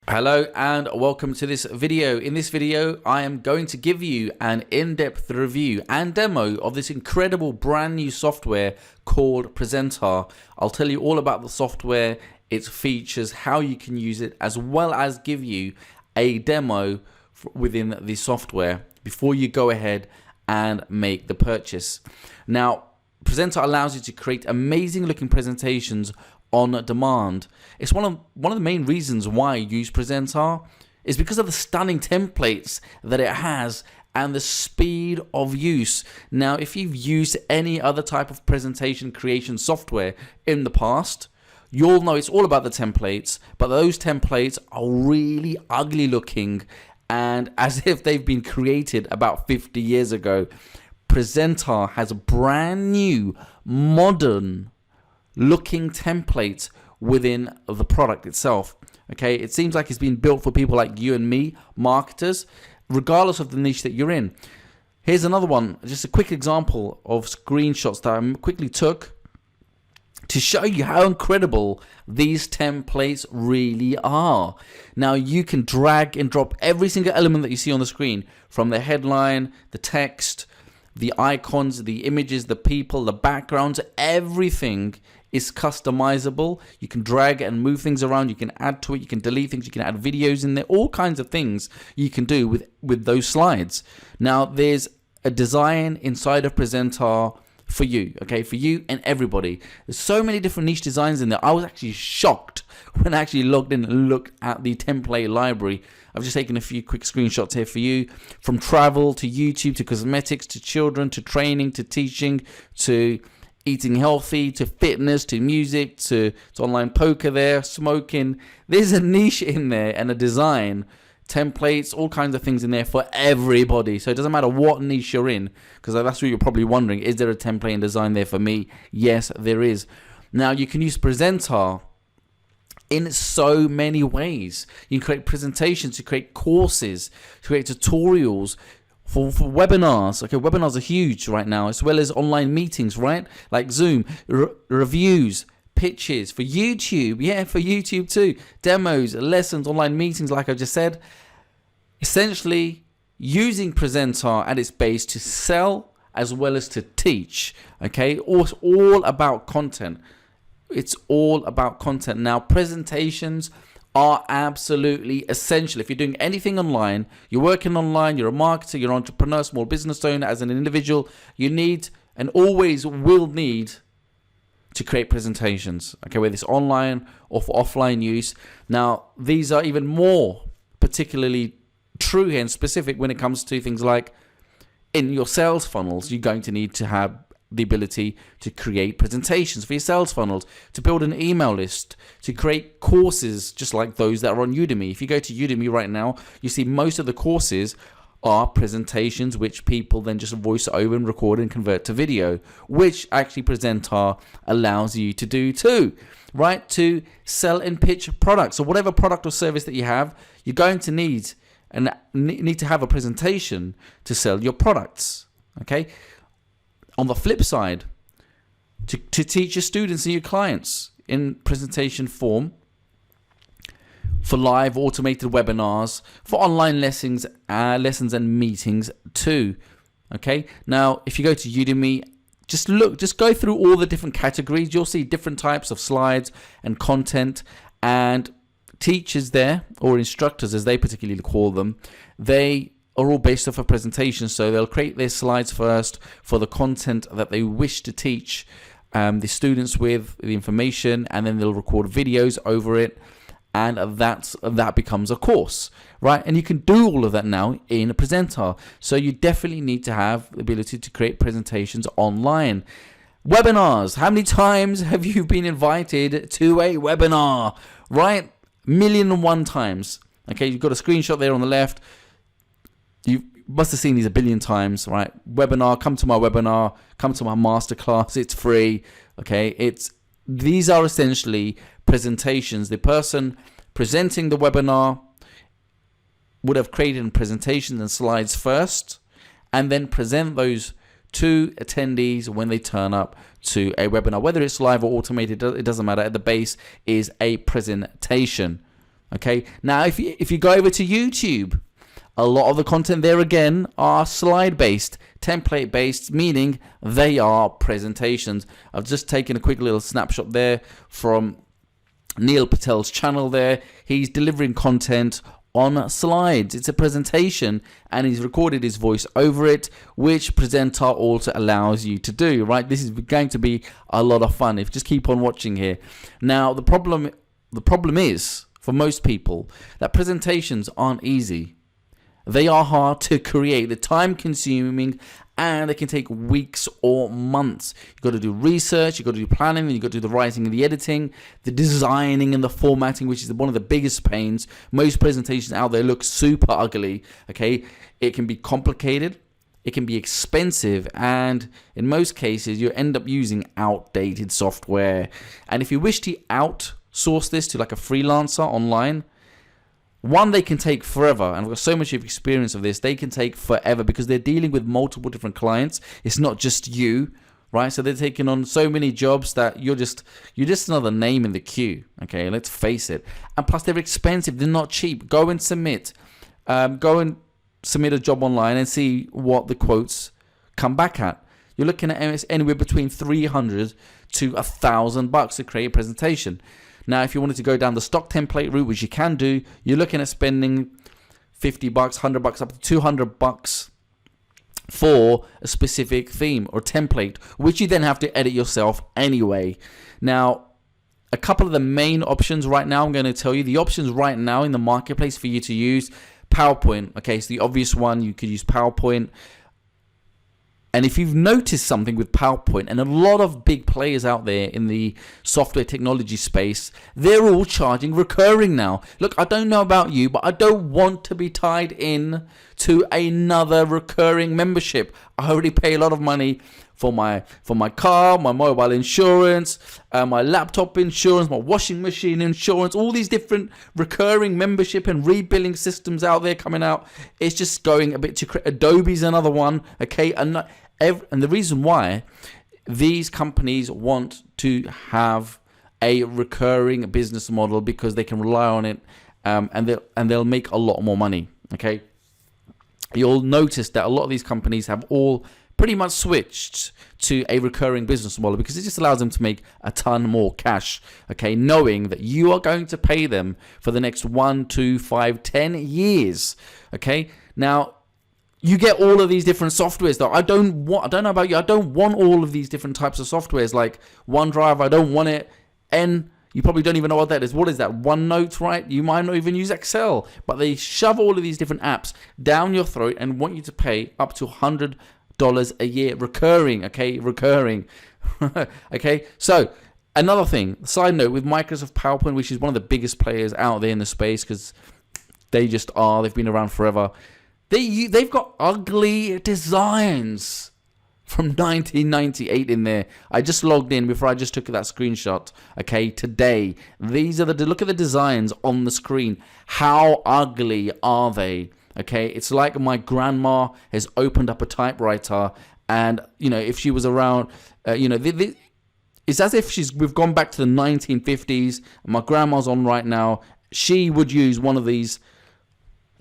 Hello and welcome to this video. In this video, I am going to give you an in-depth review and demo of this incredible brand new software called Prezentar. I'll tell you all about the software, its features, how you can use it, as well as give you a demo within the software before you go ahead and make the purchase. Now, Prezentar allows you to create amazing looking presentations on demand. It's one of the main reasons why I use Prezentar is because of the stunning templates that it has and the speed of use. Now, if you've used any other type of presentation creation software in the past, you'll know it's all about the templates, but those templates are really ugly looking and as if they've been created about 50 years ago. Prezentar has a brand new, modern looking templates within the product itself. Okay, it seems like it's been built for people like you and me, marketers, regardless of the niche that you're in. Here's another one, just a quick example of screenshots that I quickly took to show you how incredible these templates really are. Now you can drag and drop every single element that you see on the screen, from the headline, the text, the icons, the images, the people, the backgrounds, everything is customizable. You can drag and move things around, you can add to it, you can delete things, you can add videos in there, all kinds of things you can do with those slides. Now there's a design inside of Prezentar for you, okay, for you and everybody. There's so many different niche designs in there. I was actually shocked when I actually logged in and looked at the template library. I've just taken a few quick screenshots here for you, from travel to YouTube to cosmetics to children to training to teaching to eating healthy to fitness to music to online poker there, smoking. There's a niche in there and a design, templates, all kinds of things in there for everybody. So it doesn't matter what niche you're in, because that's what you're probably wondering. Is there a template and design there for me? Yes, there is. Now you can use Prezentar in so many ways. You can create presentations, you create courses, you create tutorials for webinars. Okay, webinars are huge right now, as well as online meetings, right? Like Zoom, reviews, pitches for YouTube. Yeah, for YouTube too. Demos, lessons, online meetings, like I just said. Essentially, using Prezentar at its base to sell as well as to teach. Okay, it's all about content. It's all about content. Now, presentations are absolutely essential. If you're doing anything online, you're working online, you're a marketer, you're an entrepreneur, small business owner, as an individual, you need and always will need to create presentations, okay, whether it's online or for offline use. Now, these are even more particularly true here and specific when it comes to things like in your sales funnels. You're going to need to have the ability to create presentations for your sales funnels, to build an email list, to create courses just like those that are on Udemy. If you go to Udemy right now, you see most of the courses are presentations which people then just voice over and record and convert to video, which actually Prezentar allows you to do too, right? To sell and pitch products. So whatever product or service that you have, you're going to need to have a presentation to sell your products, okay? On the flip side, to teach your students and your clients in presentation form, for live automated webinars, for online lessons and meetings too. Okay, now if you go to Udemy, just go through all the different categories. You'll see different types of slides and content, and teachers there, or instructors as they particularly call them, they are all based off a presentation. So they'll create their slides first for the content that they wish to teach the students with, the information, and then they'll record videos over it, and that becomes a course, right? And you can do all of that now in Prezentar. So you definitely need to have the ability to create presentations online. Webinars. How many times have you been invited to a webinar? Right? 1,000,001 times. Okay, you've got a screenshot there on the left. You must have seen these a billion times, right? Webinar, come to my webinar, come to my masterclass, it's free. Okay, these are essentially presentations. The person presenting the webinar would have created presentations and slides first, and then present those to attendees when they turn up to a webinar. Whether it's live or automated, it doesn't matter. At the base is a presentation. Okay, now if you go over to YouTube, a lot of the content there again are slide based, template based, meaning they are presentations. I've just taken a quick little snapshot there from Neil Patel's channel there. He's delivering content on slides. It's a presentation and he's recorded his voice over it, which Prezentar also allows you to do, right? This is going to be a lot of fun if you just keep on watching here. Now the problem is, for most people, that presentations aren't easy. They are hard to create, they're time consuming, and they can take weeks or months. You've got to do research, you've got to do planning, then you've got to do the writing and the editing, the designing and the formatting, which is one of the biggest pains. Most presentations out there look super ugly, okay? It can be complicated, it can be expensive, and in most cases, you end up using outdated software. And if you wish to outsource this to like a freelancer online, one, they can take forever, and I've got so much experience of this. They can take forever because they're dealing with multiple different clients. It's not just you, right? So they're taking on so many jobs that you're just another name in the queue. Okay, let's face it. And plus, they're expensive. They're not cheap. Go and submit a job online and see what the quotes come back at. You're looking at anywhere between $300 to $1,000 to create a presentation. Now, if you wanted to go down the stock template route, which you can do, you're looking at spending $50, $100, up to $200 for a specific theme or template, which you then have to edit yourself anyway. Now, a couple of the main options right now, I'm going to tell you the options right now in the marketplace for you to use. PowerPoint, okay, so the obvious one, you could use PowerPoint. And if you've noticed something with PowerPoint, and a lot of big players out there in the software technology space, they're all charging recurring now. Look, I don't know about you, but I don't want to be tied in to another recurring membership. I already pay a lot of money for my car, my mobile insurance, my laptop insurance, my washing machine insurance, all these different recurring membership and rebilling systems out there coming out. It's just going a bit too crazy. Adobe's another one, okay? And the reason why these companies want to have a recurring business model because they can rely on it, and they'll make a lot more money, okay? You'll notice that a lot of these companies have all pretty much switched to a recurring business model because it just allows them to make a ton more cash, okay, knowing that you are going to pay them for the next 1, 2, 5, 10 years, okay? Now, you get all of these different softwares though. I don't know about you, I don't want all of these different types of softwares like OneDrive. I don't want it. You probably don't even know what that is. What is that? OneNote, right? You might not even use Excel, but they shove all of these different apps down your throat and want you to pay up to $100 a year recurring, okay? Recurring. Okay, so another thing, side note, with Microsoft PowerPoint, which is one of the biggest players out there in the space because they've been around forever. They've got ugly designs from 1998 in there. I just logged in before I just took that screenshot, okay, today. These are look at the designs on the screen. How ugly are they? Okay, it's like my grandma has opened up a typewriter, and if she was around, it's as if we've gone back to the 1950s. My grandma's on right now. She would use one of these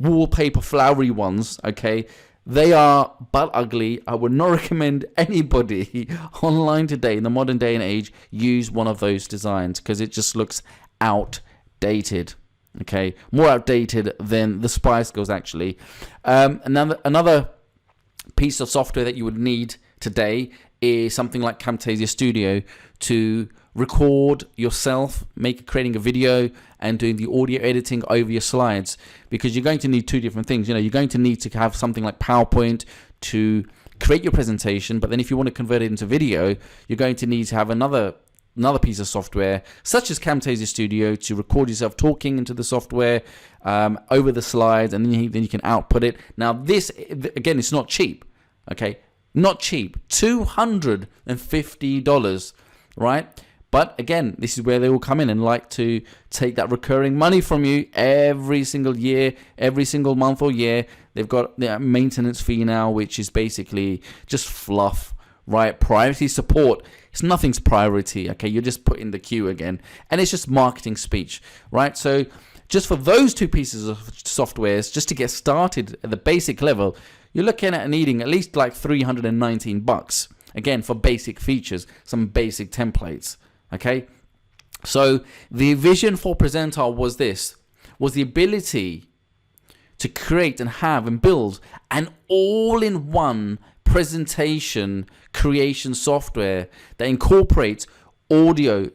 wallpaper flowery ones. Okay, they are but ugly. I would not recommend anybody online today in the modern day and age use one of those designs because it just looks outdated. Okay, more outdated than the Spice Girls actually. Another piece of software that you would need today is something like Camtasia Studio to record yourself, creating a video and doing the audio editing over your slides, because you're going to need two different things. You're going to need to have something like PowerPoint to create your presentation, but then if you want to convert it into video, you're going to need to have another piece of software such as Camtasia Studio to record yourself talking into the software over the slides, and then you can output it. Now this, again, it's not cheap, okay? Not cheap, $250, right? But again, this is where they will come in and like to take that recurring money from you every single year, every single month or year. They've got their maintenance fee now, which is basically just fluff, right? Privacy support. It's nothing's priority, okay? You're just put in the queue again. And it's just marketing speech, right? So just for those two pieces of softwares, just to get started at the basic level, you're looking at needing at least like $319. Again, for basic features, some basic templates, okay? So the vision for Prezentar was the ability to create and have and build an all-in-one presentation creation software that incorporates audio,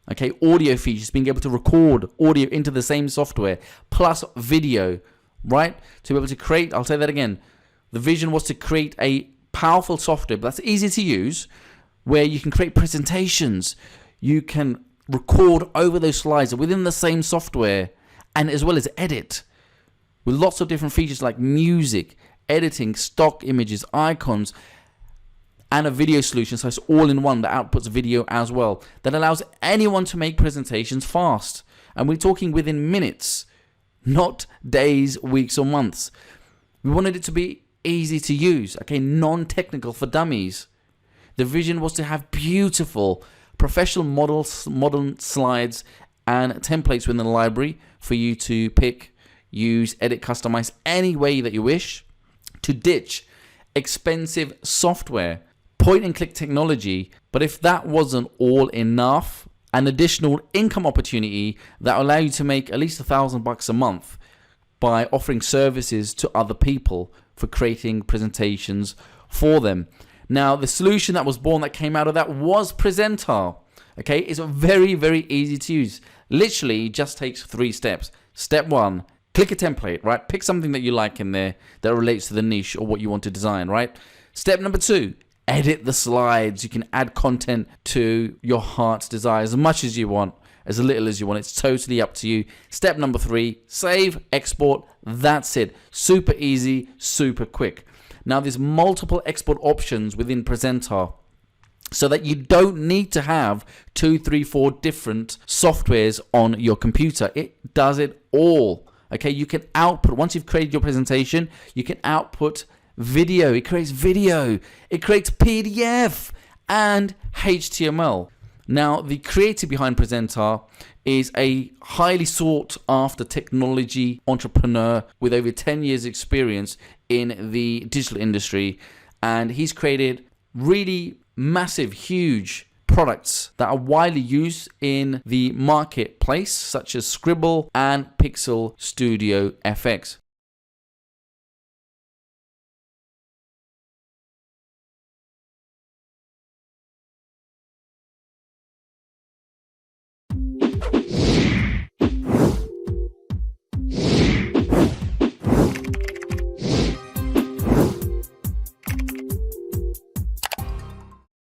okay, audio features, being able to record audio into the same software, plus video, right? To be able to create, I'll say that again, the vision was to create a powerful software that's easy to use, where you can create presentations, you can record over those slides within the same software, and as well as edit with lots of different features like music, editing, stock images, icons, and a video solution. So it's all in one that outputs video as well, that allows anyone to make presentations fast. And we're talking within minutes, not days, weeks, or months. We wanted it to be easy to use, okay, non-technical for dummies. The vision was to have beautiful professional models, modern slides and templates within the library for you to pick, use, edit, customize any way that you wish, to ditch expensive software, point and click technology. But if that wasn't all enough, an additional income opportunity that allow you to make at least $1,000 a month by offering services to other people for creating presentations for them. Now, the solution that was born, that came out of that, was Prezentar. Okay, it's very, very easy to use. Literally just takes 3 steps. Step 1, click a template, right? Pick something that you like in there that relates to the niche or what you want to design, right? Step number 2, edit the slides. You can add content to your heart's desire as much as you want, as little as you want. It's totally up to you. Step number 3, save, export. That's it. Super easy, super quick. Now, there's multiple export options within Prezentar, so that you don't need to have 2, 3, 4 different softwares on your computer. It does it all. Okay, you can output, once you've created your presentation, you can output video. It creates video. It creates PDF and HTML. Now, the creator behind Prezentar is a highly sought after technology entrepreneur with over 10 years experience in the digital industry. And he's created really massive, huge products that are widely used in the marketplace, such as Scribble and Pixel Studio FX.